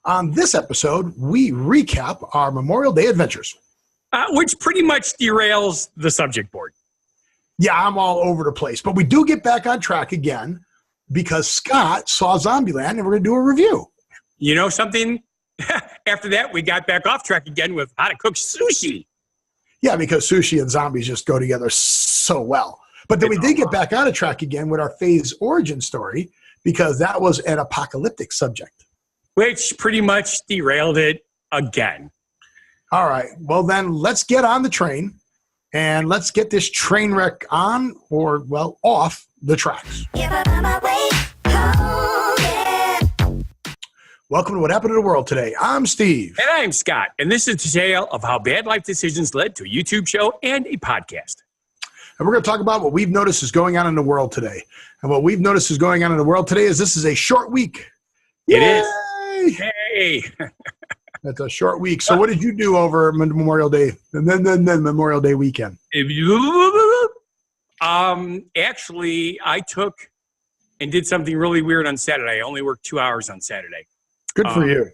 On this episode, we recap our Memorial Day adventures. Which pretty much derails the subject board. Yeah, I'm all over the place. But we do get back on track again because Scott saw Zombieland and we're going to do a review. You know something? After that, we got back off track again with how to cook sushi. Yeah, because sushi and zombies just go together so well. But then we did get back on a track again with our phase origin story because that was an apocalyptic subject. Which pretty much derailed it again. All right. Well, then let's get on the train and let's get this train wreck on or, well, off the tracks. Welcome to What Happened to the World Today. I'm Steve. And I'm Scott. And this is the tale of how bad life decisions led to a YouTube show and a podcast. And we're going to talk about what we've noticed is going on in the world today. And what we've noticed is going on in the world today is this is a short week. It is. Hey. That's a short week. So what did you do over Memorial Day and then Memorial Day weekend? Actually, I took and did something really weird on Saturday. I only worked 2 hours on Saturday. Good for you.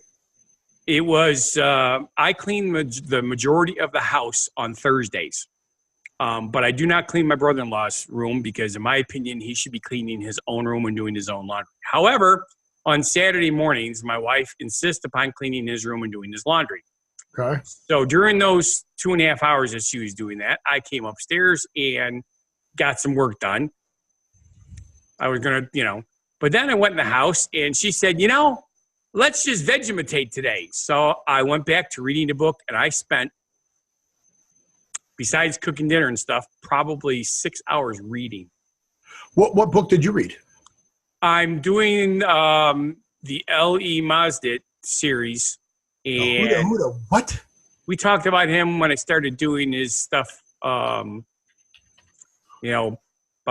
It was, I clean the majority of the house on Thursdays. But I do not clean my brother-in-law's room because, in my opinion, he should be cleaning his own room and doing his own laundry. However, on Saturday mornings, my wife insists upon cleaning his room and doing his laundry. Okay. So during those 2.5 hours that she was doing that, I came upstairs and got some work done. I was going to, but then I went in the house and she said, let's just Vegemite today. So I went back to reading the book and I spent, besides cooking dinner and stuff, probably 6 hours reading. What book did you read? I'm doing the L E Modesitt series. And what? We talked about him when I started doing his stuff, about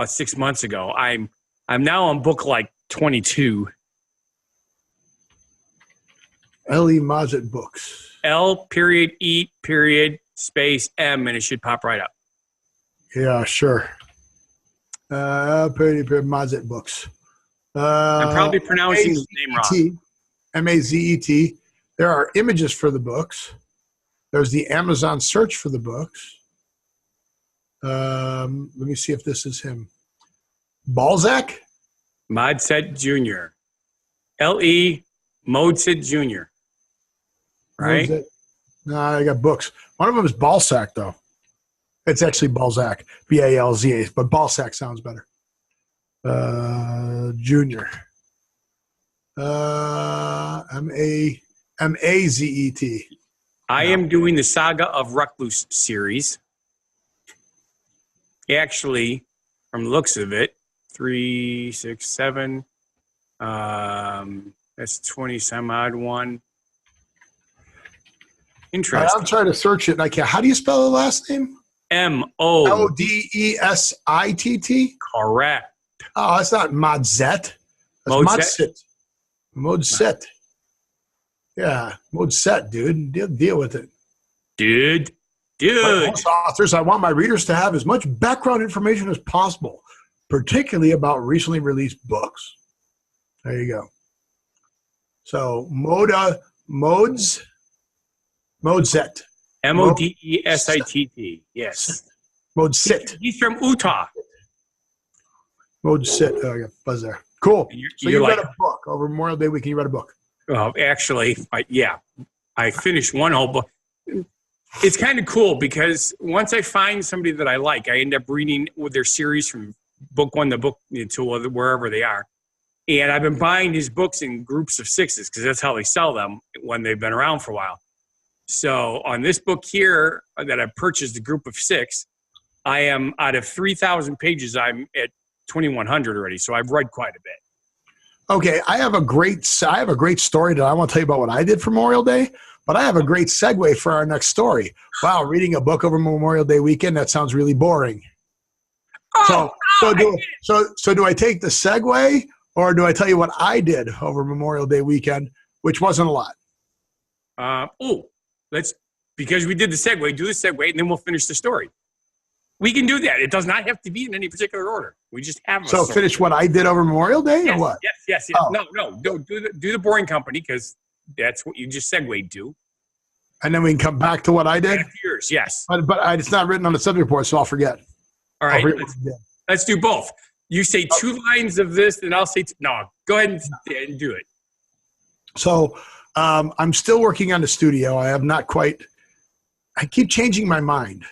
6 months ago. I'm now on book like 22. L E Modesitt books. L.E.space.M, and it should pop right up. Yeah, sure. Modesitt books. I'm probably pronouncing his name wrong. M-A-Z-E-T. There are images for the books. There's the Amazon search for the books. Let me see if this is him. Balzac? Modesitt Jr. L E Modesitt Jr. Right? No, I got books. One of them is Balzac, though. It's actually Balzac. B-A-L-Z-A. But Balzac sounds better. Junior. M-A-Z-E-T. I am doing the Saga of Recluse series. Actually, from the looks of it, 3, 6, 7. That's 20 some odd one. Interesting. I'm trying to search it and I can't. How do you spell the last name? M-O-D-E-S-I-T-T? Correct. Oh, that's not Modesitt. That's Modesitt. Yeah, Modesitt, dude. Deal with it. Dude. Most authors, I want my readers to have as much background information as possible, particularly about recently released books. There you go. So, Modesitt. M-O-D-E-S-I-T-T. Yes. Modesitt. He's from Utah. Modesitt. Oh, I got buzz there. Cool. So you read a book over Memorial Day weekend. You read a book. Actually, I finished one whole book. It's kind of cool because once I find somebody that I like, I end up reading with their series from book 1 to book 2 to wherever they are. And I've been buying his books in groups of 6s because that's how they sell them when they've been around for a while. So on this book here that I've purchased, a group of 6, I am out of 3,000 pages. I'm at 2,100 already. So I've read quite a bit. Okay, I have a great story that I want to tell you about what I did for Memorial Day, but I have a great segue for our next story. Wow, reading a book over Memorial Day weekend, that sounds really boring. So do I take the segue or do I tell you what I did over Memorial Day weekend, which wasn't a lot? Because we did the segue, do the segue, and then we'll finish the story. We can do that. It does not have to be in any particular order. We just have a story. Finish what I did over Memorial Day or what? Yes. Oh. No. Do the boring company because That's what you just segued to. And then we can come back to what I did. Yours, yes. But it's not written on the subject report, so I'll forget. All right, let's do both. You say 2 lines of this, and I'll say no. Go ahead and do it. So I'm still working on the studio. I have not quite. I keep changing my mind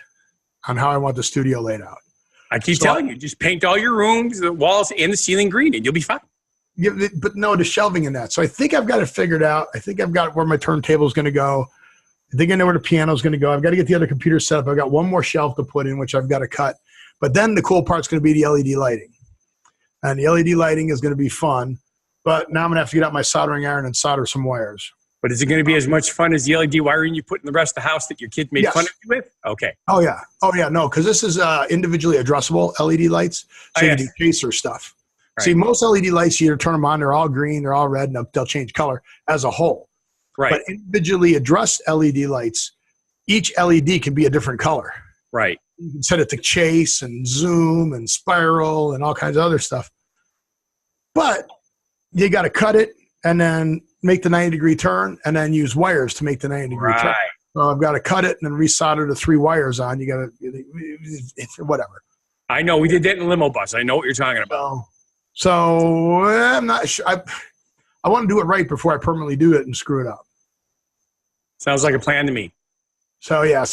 on how I want the studio laid out. I keep telling you, just paint all your rooms, the walls, and the ceiling green, and you'll be fine. Yeah, but no, the shelving in that. So I think I've got it figured out. I think I've got where my turntable is going to go. I think I know where the piano is going to go. I've got to get the other computer set up. I've got one more shelf to put in, which I've got to cut. But then the cool part's going to be the LED lighting. And the LED lighting is going to be fun. But now I'm going to have to get out my soldering iron and solder some wires. But is it going to be as much fun as the LED wiring you put in the rest of the house that your kid made fun of you with? Okay. Oh, yeah. No, because this is individually addressable LED lights. So you can do chaser stuff. Right. See, most LED lights, you turn them on, they're all green, they're all red, and they'll change color as a whole. Right. But individually addressed LED lights, each LED can be a different color. Right. You can set it to chase and zoom and spiral and all kinds of other stuff. But you got to cut it and then make the 90-degree turn and then use wires to make the 90-degree turn. So I've got to cut it and then resolder the 3 wires on. You got to, whatever. I know. We did that in the limo bus. I know what you're talking about. So I'm not sure. I want to do it right before I permanently do it and screw it up. Sounds like a plan to me. So yeah,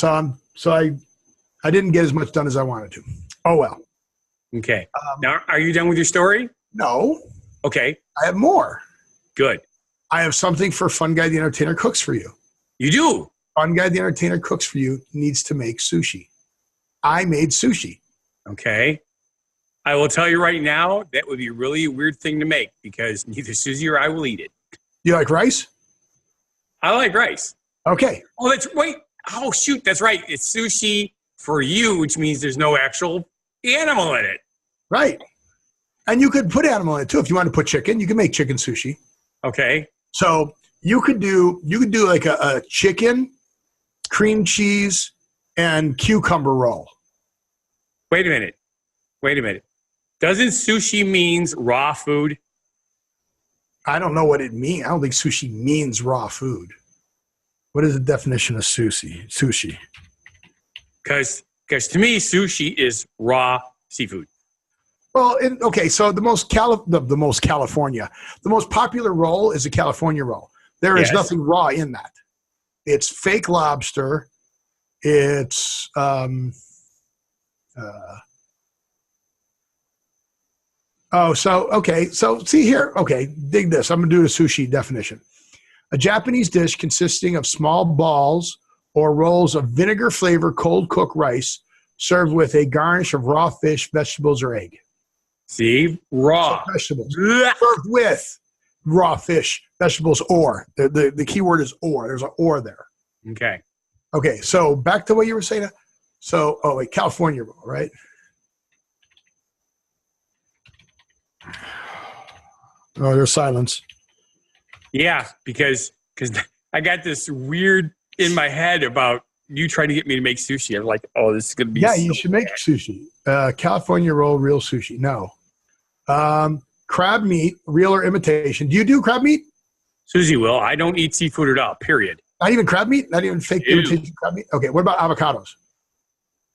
I didn't get as much done as I wanted to. Oh well. Okay. Now, are you done with your story? No. Okay. I have more. Good. I have something for Fun Guy the Entertainer Cooks for You. You do? Fun Guy the Entertainer Cooks for You needs to make sushi. I made sushi. Okay. I will tell you right now, that would be a really weird thing to make because neither Susie or I will eat it. You like rice? I like rice. Okay. Oh, shoot. That's right. It's sushi for you, which means there's no actual animal in it. Right. And you could put animal in it too. If you want to put chicken, you can make chicken sushi. Okay. So you could do like a chicken, cream cheese, and cucumber roll. Wait a minute. Doesn't sushi means raw food? I don't know what it means. I don't think sushi means raw food. What is the definition of sushi? Because to me, sushi is raw seafood. Well, so the most popular roll is a California roll. There is nothing raw in that. It's fake lobster. It's So see here. Okay, dig this. I'm going to do the sushi definition. A Japanese dish consisting of small balls or rolls of vinegar-flavored cold-cooked rice served with a garnish of raw fish, vegetables, or egg. See? Raw. So vegetables. Served with raw fish, vegetables, or. The key word is or. There's an or there. Okay, so back to what you were saying. So, California roll, right? Oh, there's silence. Yeah, because I got this weird in my head about you trying to get me to make sushi. I'm like, oh, this is going to be you should make sushi. California roll, real sushi. No. Crab meat, real or imitation. Do you do crab meat? Susie will. I don't eat seafood at all, period. Not even crab meat? Not even fake imitation crab meat? Okay, what about avocados?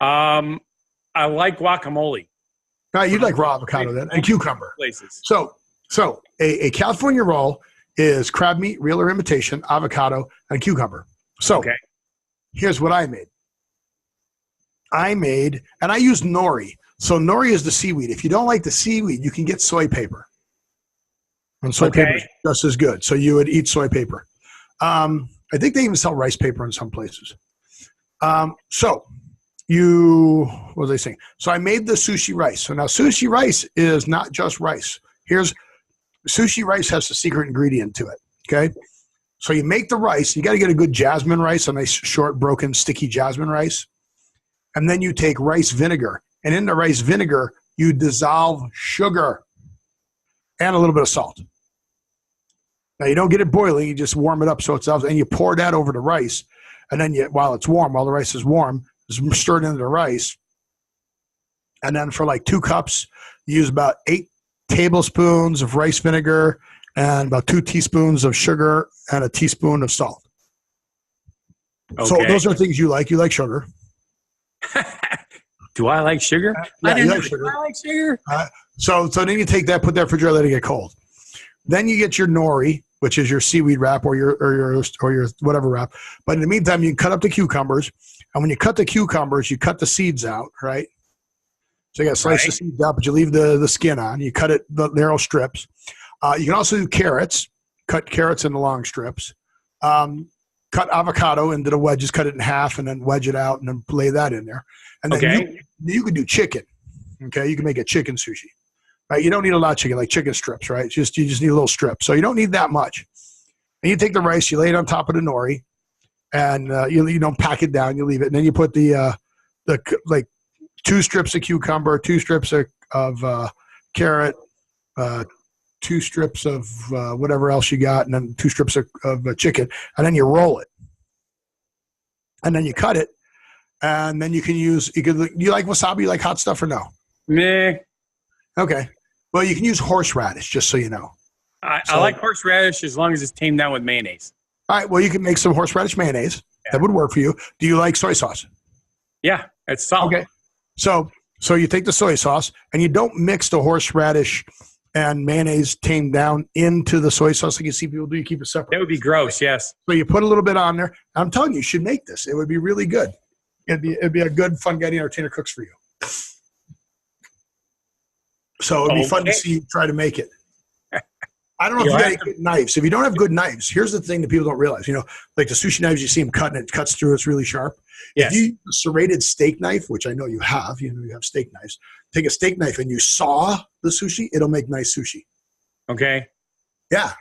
I like guacamole. You'd like raw avocado then, and cucumber. Places. So a California roll is crab meat, real or imitation, avocado, and cucumber. So here's what I made. And I used nori. So nori is the seaweed. If you don't like the seaweed, you can get soy paper. And soy paper is just as good. So you would eat soy paper. I think they even sell rice paper in some places. What was I saying? So I made the sushi rice. So now sushi rice is not just rice. Sushi rice has a secret ingredient to it. Okay. So you make the rice. You got to get a good jasmine rice, a nice short, broken, sticky jasmine rice. And then you take rice vinegar. And in the rice vinegar, you dissolve sugar and a little bit of salt. Now, you don't get it boiling. You just warm it up so it dissolves. And you pour that over the rice. And then while the rice is warm, stir it into the rice. And then for like 2 cups, you use about 8 tablespoons of rice vinegar and about 2 teaspoons of sugar and a teaspoon of salt. Okay. So those are things you like. You like sugar. Do I like sugar? Yeah, I didn't like sugar. I like sugar. So then you take that, put that in the refrigerator, let it get cold. Then you get your nori, which is your seaweed wrap or your whatever wrap. But in the meantime, you cut up the cucumbers, and when you cut the cucumbers, you cut the seeds out, right? So you got to slice the seeds out, but you leave the skin on. You cut it the narrow strips. You can also do carrots. Cut carrots into long strips. Cut avocado into the wedges, cut it in half, and then wedge it out, and then lay that in there. And then you can do chicken. Okay, you can make a chicken sushi. Right, you don't need a lot of chicken, like chicken strips, right? You just need a little strip, so you don't need that much. And you take the rice, you lay it on top of the nori, and you don't pack it down. You leave it, and then you put the like 2 strips of cucumber, 2 strips of carrot, 2 strips of whatever else you got, and then 2 strips of chicken, and then you roll it, and then you cut it, and then you like wasabi, you like hot stuff or no? Meh. Okay. Well, you can use horseradish, just so you know. I like horseradish as long as it's tamed down with mayonnaise. All right. Well, you can make some horseradish mayonnaise. Yeah. That would work for you. Do you like soy sauce? Yeah, it's solid. Okay. So you take the soy sauce, and you don't mix the horseradish and mayonnaise tamed down into the soy sauce like you see people do. You keep it separate. That would be gross, yes. So you put a little bit on there. I'm telling you should make this. It would be really good. It'd be a good, fun guy entertainer cooks for you. So it'd be fun to see you try to make it. I don't know if you got any good knives. If you don't have good knives, here's the thing that people don't realize. Like the sushi knives, you see them cutting, it cuts through, it's really sharp. Yes. If you use a serrated steak knife, which I know you have, you have steak knives, take a steak knife and you saw the sushi, it'll make nice sushi. Okay. Yeah.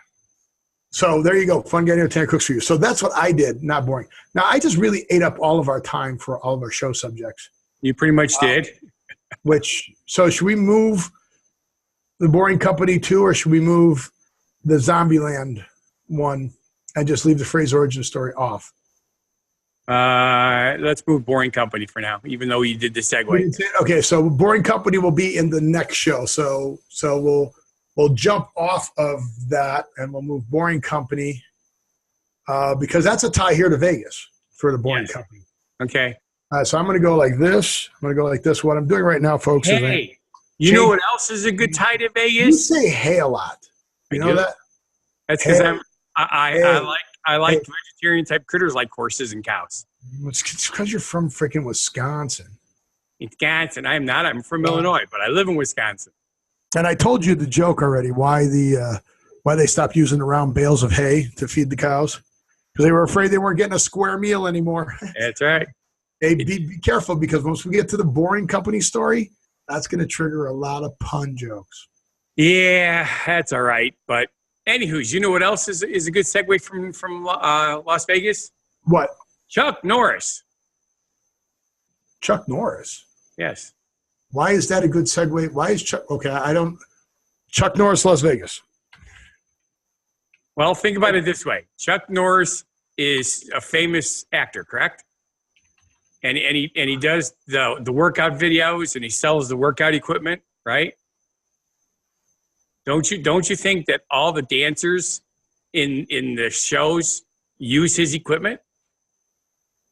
So there you go. Fun guy entertainer cooks for you. So that's what I did. Not boring. Now, I just really ate up all of our time for all of our show subjects. You pretty much did. So should we move the Boring Company 2, or should we move the Zombieland 1 and just leave the phrase origin story off? Let's move Boring Company for now, even though you did the segue. Okay, so Boring Company will be in the next show. So we'll jump off of that and we'll move Boring Company because that's a tie here to Vegas for the Boring Company. Okay. So I'm going to go like this. I'm going to go like this. What I'm doing right now, folks, is you know what else is a good tie to Vegas? You say hey a lot. You know that? That's because I like vegetarian type critters like horses and cows. It's because you're from freaking Wisconsin. Wisconsin. I am not. I'm from Illinois, but I live in Wisconsin. And I told you the joke already. Why they stopped using the round bales of hay to feed the cows? Because they were afraid they weren't getting a square meal anymore. That's right. Hey, be careful, because once we get to the Boring Company story, that's going to trigger a lot of pun jokes. Yeah, that's all right. But anywho, you know what else is a good segue from Las Vegas? What? Chuck Norris. Chuck Norris? Yes. Why is that a good segue? Why is Chuck? Okay, Chuck Norris, Las Vegas. Well, think about it this way. Chuck Norris is a famous actor, correct? And he does the workout videos, and he sells the workout equipment, right? Don't you think that all the dancers in the shows use his equipment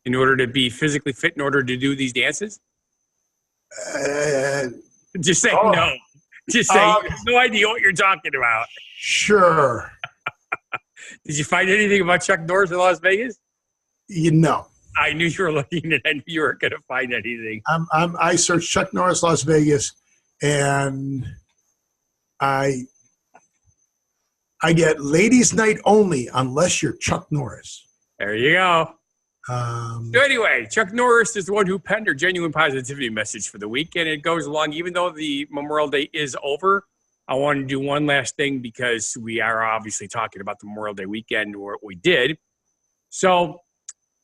in order to be physically fit in order to do these dances? Just say no. Just say you have no idea what you're talking about. Sure. Did you find anything about Chuck Norris in Las Vegas? No. I knew you were looking, and I knew you weren't going to find anything. I searched Chuck Norris Las Vegas, and I get ladies' night only unless you're Chuck Norris. There you go. So anyway, Chuck Norris is the one who penned our genuine positivity message for the week, and it goes along. Even though the Memorial Day is over, I want to do one last thing because we are obviously talking about the Memorial Day weekend, or what we did. So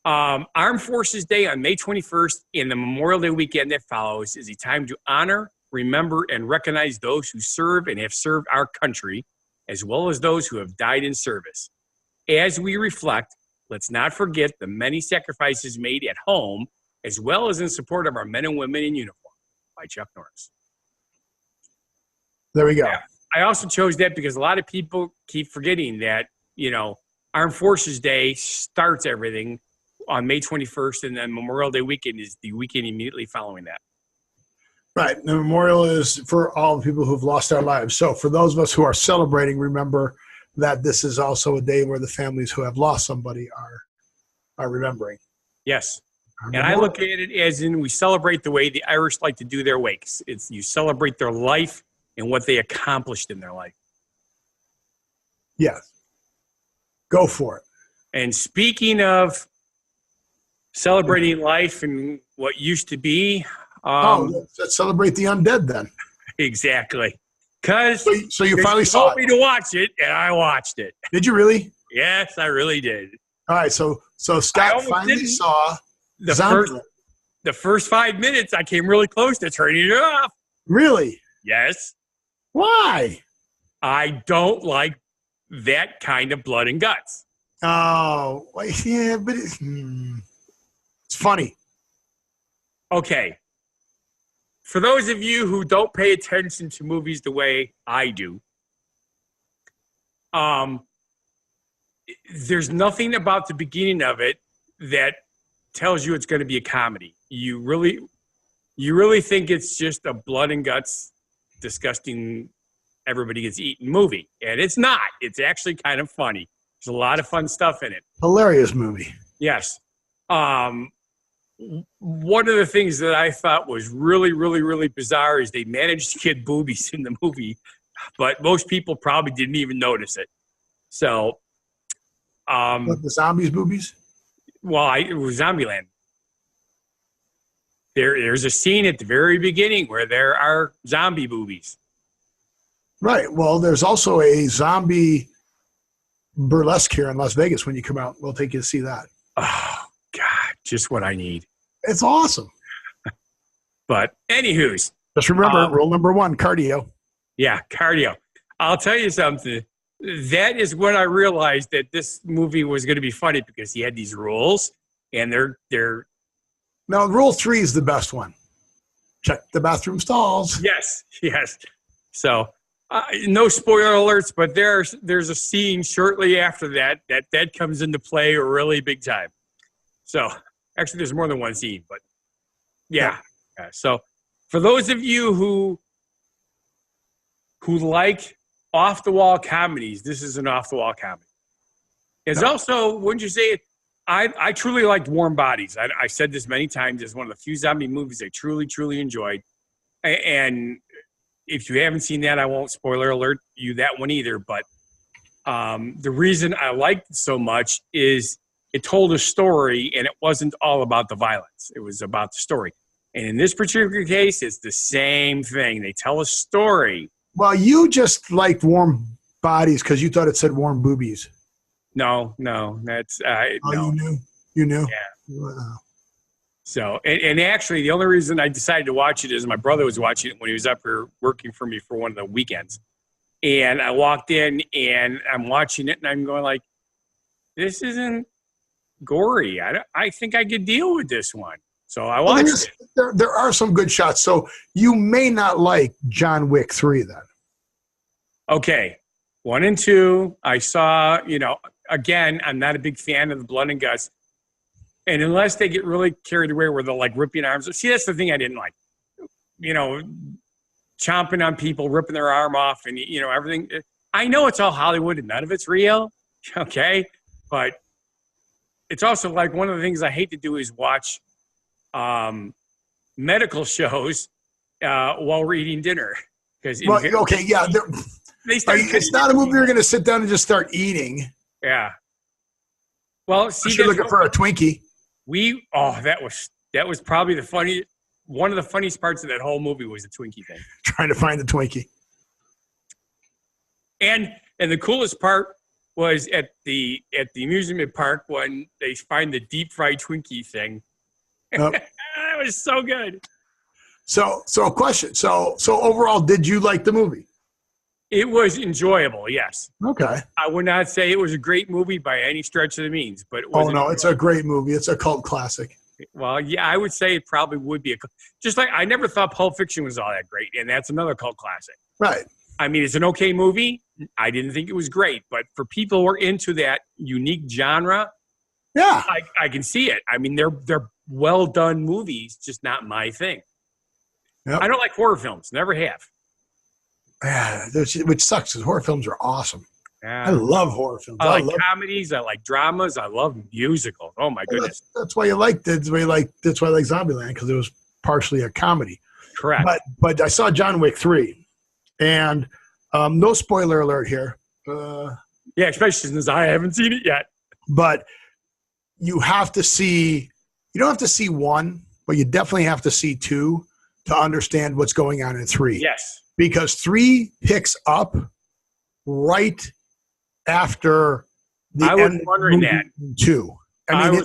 Armed Forces Day on May 21st and the Memorial Day weekend that follows is a time to honor, remember, and recognize those who serve and have served our country, as well as those who have died in service. As we reflect, let's not forget the many sacrifices made at home, as well as in support of our men and women in uniform. By Chuck Norris. There we go. Yeah. I also chose that because a lot of people keep forgetting that, Armed Forces Day starts everything on May 21st, and then Memorial Day weekend is the weekend immediately following that. Right. The memorial is for all the people who've lost their lives. So for those of us who are celebrating, remember that this is also a day where the families who have lost somebody are remembering. Yes. And I look at it as in we celebrate the way the Irish like to do their wakes. It's you celebrate their life and what they accomplished in their life. Yes. Go for it. And speaking of celebrating life and what used to be. Let's celebrate the undead then. Exactly. Because so you finally saw told me to watch it, and I watched it. Did you really? Yes, I really did. All right, so Scott finally saw the first 5 minutes. I came really close to turning it off. Really? Yes. Why? I don't like that kind of blood and guts. Oh, yeah, but it's funny. Okay. For those of you who don't pay attention to movies the way I do, there's nothing about the beginning of it that tells you it's going to be a comedy. You really think it's just a blood and guts, disgusting, everybody gets eaten movie. And it's not. It's actually kind of funny. There's a lot of fun stuff in it. Hilarious movie. Yes. One of the things that I thought was really, really, really bizarre is they managed to get boobies in the movie, but most people probably didn't even notice it. So, what, the zombies' boobies? Well, it was Zombieland. There's a scene at the very beginning where there are zombie boobies. Right. Well, there's also a zombie burlesque here in Las Vegas when you come out. We'll take you to see that. Oh, God, just what I need. It's awesome. But anywho's. Just remember, rule number 1, cardio. Yeah, cardio. I'll tell you something. That is when I realized that this movie was going to be funny because he had these rules, and they're. Now, rule 3 is the best one. Check the bathroom stalls. Yes. So, no spoiler alerts, but there's a scene shortly after that comes into play really big time. So, actually, there's more than one scene, but yeah. So, for those of you who like off-the-wall comedies, this is an off-the-wall comedy. It's also, wouldn't you say it? I truly liked Warm Bodies. I said this many times. It's one of the few zombie movies I truly, truly enjoyed. And if you haven't seen that, I won't spoiler alert you that one either. But the reason I liked it so much is it told a story, and it wasn't all about the violence. It was about the story. And in this particular case, it's the same thing. They tell a story. Well, you just liked Warm Bodies because you thought it said warm boobies. No, that's no. You knew. Yeah. Wow. So, and actually, the only reason I decided to watch it is my brother was watching it when he was up here working for me for one of the weekends, and I walked in and I'm watching it and I'm going like, this isn't gory. I think I could deal with this one. So I watched it. There are some good shots. So you may not like John Wick 3 then. Okay. 1 and 2, I saw, again, I'm not a big fan of the blood and guts. And unless they get really carried away where they're like ripping arms. See, that's the thing I didn't like. Chomping on people, ripping their arm off and, everything. I know it's all Hollywood and none of it's real. Okay. But it's also like one of the things I hate to do is watch medical shows while we're eating dinner. Okay, yeah. It's not a movie you're going to sit down and just start eating. Yeah. Well, see, you're looking for a Twinkie. That was probably one of the funniest parts of that whole movie was the Twinkie thing. Trying to find the Twinkie. And the coolest part was at the amusement park when they find the deep fried Twinkie thing. Yep. That was so good. So a question. So overall, did you like the movie? It was enjoyable, yes. Okay. I would not say it was a great movie by any stretch of the means, but it was. Oh no, it's a great movie. It's a cult classic. Well, yeah, I would say it probably would be just like I never thought Pulp Fiction was all that great, and that's another cult classic. Right. I mean, it's an okay movie. I didn't think it was great, but for people who are into that unique genre, Yeah. I can see it. I mean, they're well done movies, just not my thing. Yep. I don't like horror films. Never have. Yeah, which sucks because horror films are awesome. Yeah. I love horror films. I like comedies. I like dramas. I love musicals. Oh my goodness. That's why you liked it. That's why I like Zombieland, because it was partially a comedy. Correct. But I saw John Wick 3, and no spoiler alert here. Yeah, especially since I haven't seen it yet. But you have to see. You don't have to see 1, but you definitely have to see 2 to understand what's going on in 3. Yes. Because 3 picks up right after the I was end wondering that. 2. I mean,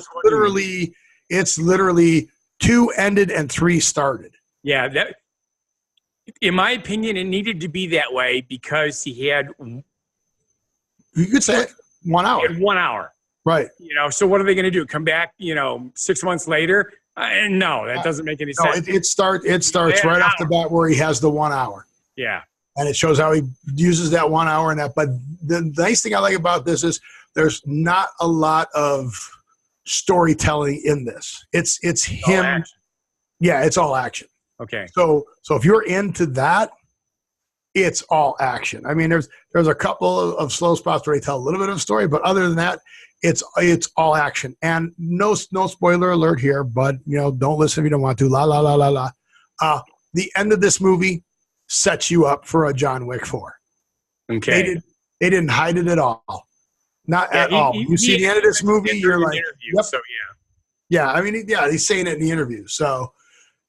it's literally 2 ended and 3 started. Yeah, that. In my opinion, it needed to be that way because he had. You could say 1 hour. 1 hour. Right. So what are they going to do? Come back, 6 months later? No, that doesn't make any sense. It starts right off the bat where he has the 1 hour. Yeah. And it shows how he uses that 1 hour and that. But the nice thing I like about this is there's not a lot of storytelling in this. It's him. Yeah, it's all action. Okay. So if you're into that, it's all action. I mean, there's a couple of slow spots where they tell a little bit of a story, but other than that, it's all action. And no spoiler alert here, but don't listen if you don't want to. La la la la la. The end of this movie sets you up for a John Wick 4. Okay. They didn't hide it at all. Not at all. You see the end of this movie, you're like, yep. So yeah. I mean, he's saying it in the interview. So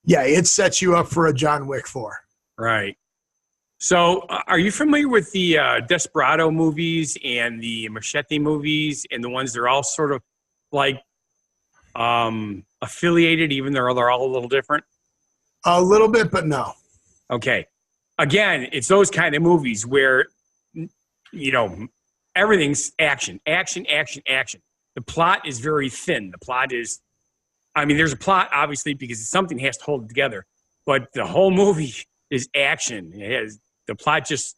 yeah, it sets you up for a John Wick 4. Right. So are you familiar with the Desperado movies and the Machete movies and the ones that are all sort of like affiliated, even though they're all a little different? A little bit, but no. Okay. Again, it's those kind of movies where, everything's action, action, action, action. The plot is very thin. The plot is, there's a plot, obviously, because something has to hold it together. But the whole movie is action. The plot just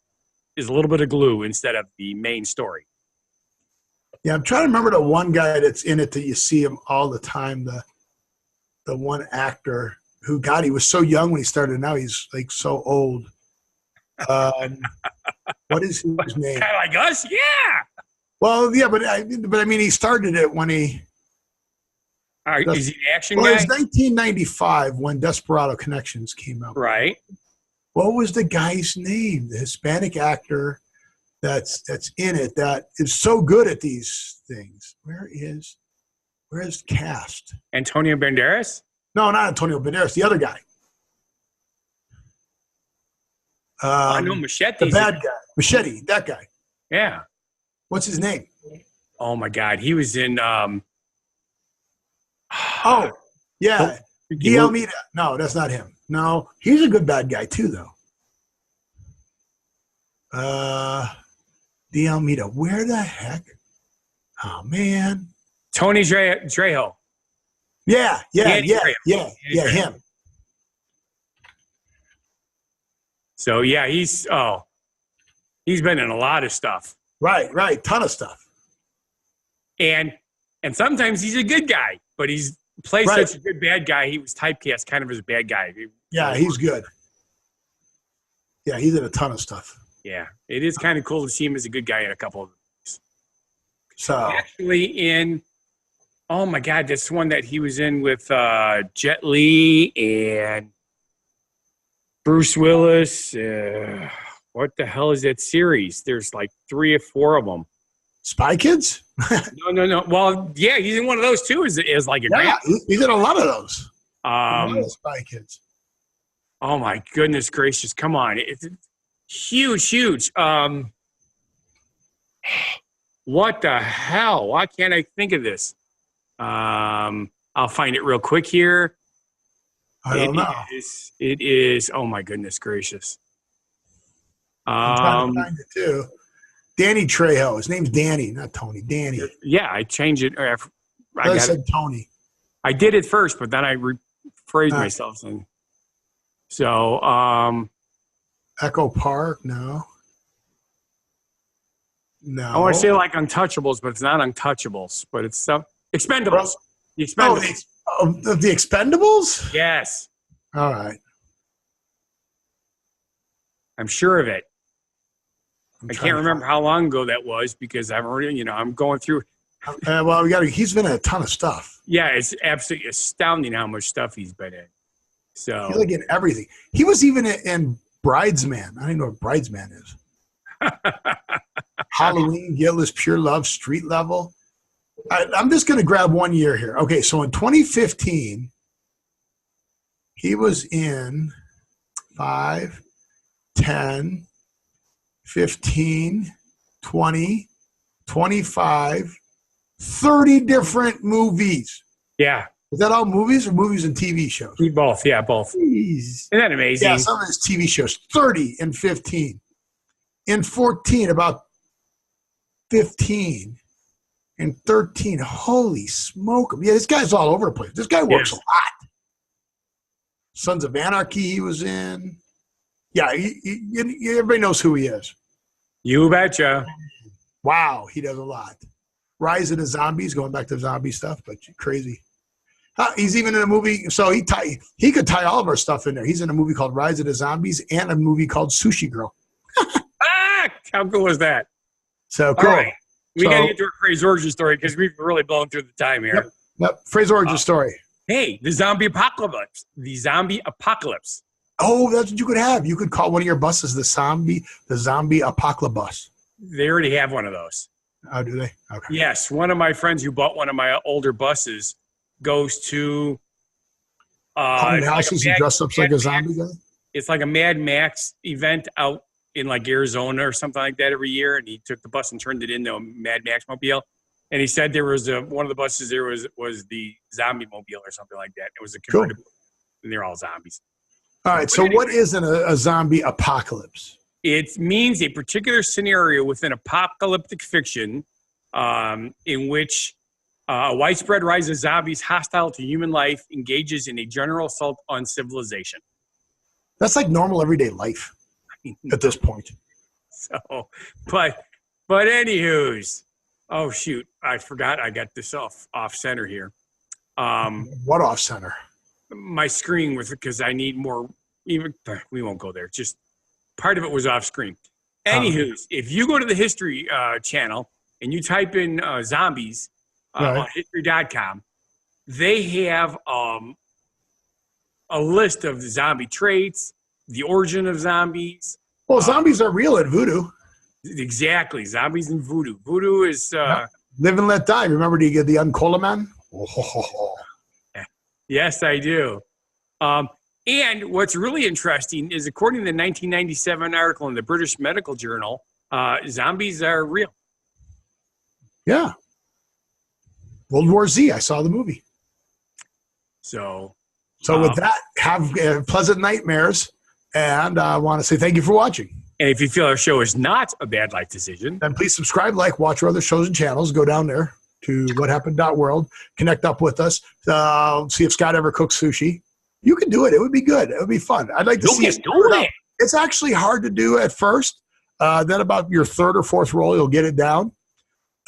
is a little bit of glue instead of the main story. Yeah, I'm trying to remember the one guy that's in it that you see him all the time, the one actor who, God, he was so young when he started. Now he's like so old. What is his name? Kind of like us? Yeah. Well, yeah, but I mean, he started it when he. Is he an action guy? Well, it was 1995 when Desperado Connections came out. Right. What was the guy's name? The Hispanic actor that's in it that is so good at these things. Where is cast? Antonio Banderas? No, not Antonio Banderas. The other guy. I know Machete. The bad guy. Machete, that guy. Yeah. What's his name? Oh, my God. He was in... Oh, yeah. D. Almeida. No, that's not him. No, he's a good bad guy, too, though. D. Almeida. Where the heck? Oh, man. Tony Trejo. Yeah, him. So, yeah, he's been in a lot of stuff. Right. Ton of stuff. And sometimes he's a good guy, but he's plays such a good bad guy. He was typecast kind of as a bad guy. Yeah, he's good. Yeah, he's in a ton of stuff. Yeah, it is kind of cool to see him as a good guy in a couple of movies. So actually oh my God, that's one that he was in with Jet Li and Bruce Willis. What the hell is that series? There's like 3 or 4 of them. Spy Kids? No. Well, yeah, he's in one of those too. Is like a he's in a lot of those. A lot of Spy Kids. Oh my goodness gracious! Come on, it's huge. What the hell? Why can't I think of this? I'll find it real quick here. I don't know. It is. Oh my goodness gracious! I'm trying to find it too. Danny Trejo. His name's Danny, not Tony. Danny. Yeah, I changed it. I said Tony. I did it first, but then I rephrased myself. So, Echo Park, no. No. I want to say like Untouchables, but it's not Untouchables. But it's Expendables. The Expendables. The Expendables? Yes. All right. I'm sure of it. I can't remember how long ago that was because I've already, I'm going through. Well, he's been in a ton of stuff. Yeah, it's absolutely astounding how much stuff he's been in. So he's like in everything. He was even in Bridesman. I don't know what Bridesman is. Halloween, Guiltless, Pure Love, Street Level. I'm just going to grab 1 year here. Okay, so in 2015, he was in 5, 10, 15, 20, 25, 30 different movies. Yeah. Is that all movies or movies and TV shows? Both, yeah, both. Jeez. Isn't that amazing? Yeah, some of his TV shows, 30 in 15. In 14, about 15. In 13, holy smoke. Yeah, this guy's all over the place. This guy works a lot. Sons of Anarchy he was in. Yeah, everybody knows who he is. You betcha. Wow, he does a lot. Rise of the Zombies, going back to zombie stuff, but crazy. He's even in a movie, so he could tie all of our stuff in there. He's in a movie called Rise of the Zombies and a movie called Sushi Girl. How cool was that? So cool. All right. We got to get to our Phrase origin story because we've really blown through the time here. Yep. Phrase origin story. Hey, the zombie apocalypse. The zombie apocalypse. Oh, that's what you could have. You could call one of your buses the zombie apocalypse bus. They already have one of those. Oh, do they? Okay. Yes. One of my friends who bought one of my older buses goes to houses and dress up like a zombie guy? It's like a Mad Max event out in like Arizona or something like that every year. And he took the bus and turned it into a Mad Max mobile. And he said there was one of the buses there was the zombie mobile or something like that. It was a convertible. Cool. And they're all zombies. All right. So what is a zombie apocalypse? It means a particular scenario within apocalyptic fiction in which a widespread rise of zombies hostile to human life engages in a general assault on civilization. That's like normal everyday life at this point. So, but anywho's, oh shoot, I forgot I got this off center here. What off center? My screen because I need more. Even we won't go there. Just part of it was off screen. Anywho's, if you go to the History channel and you type in zombies on history.com, they have a list of the zombie traits, the origin of zombies. Well, zombies are real at voodoo. Exactly. Zombies and voodoo. Voodoo is... live and let die. Remember to get the Uncola Man? Oh. Yes, I do. And what's really interesting is, according to the 1997 article in the British Medical Journal, zombies are real. Yeah. World War Z. I saw the movie. So with that, have pleasant nightmares. And I want to say thank you for watching. And if you feel our show is not a bad life decision, then please subscribe, watch our other shows and channels. Go down there to whathappened.world. Connect up with us. See if Scott ever cooks sushi. You can do it. It would be good. It would be fun. I'd like to see it. It's actually hard to do at first. Then about your third or fourth roll, you'll get it down.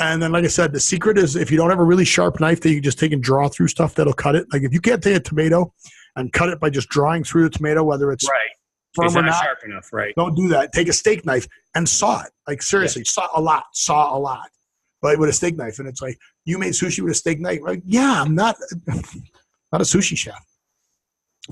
And then, like I said, the secret is if you don't have a really sharp knife that you can just take and draw through stuff that'll cut it. Like if you can't take a tomato and cut it by just drawing through the tomato, whether it's firm or not, sharp enough, right? Don't do that. Take a steak knife and saw it. Like seriously, saw a lot. But with a steak knife, and it's like, you made sushi with a steak knife? Like, yeah, I'm not a sushi chef.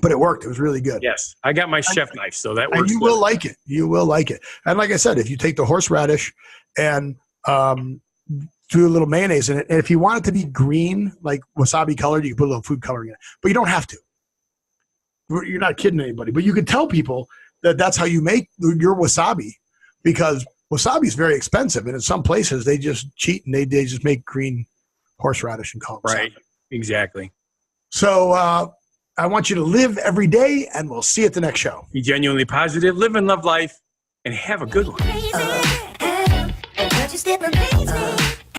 But it worked. It was really good. Yes. I got my chef knife, so that works. And you will like it. You will like it. And like I said, if you take the horseradish and do a little mayonnaise in it, and if you want it to be green, like wasabi colored, you can put a little food coloring in it. But you don't have to. You're not kidding anybody. But you can tell people that that's how you make your wasabi, because wasabi is very expensive. And in some places, they just cheat and they just make green horseradish and call it wasabi. Right. Exactly. So I want you to live every day, and we'll see you at the next show. Be genuinely positive, live and love life, and have a good one.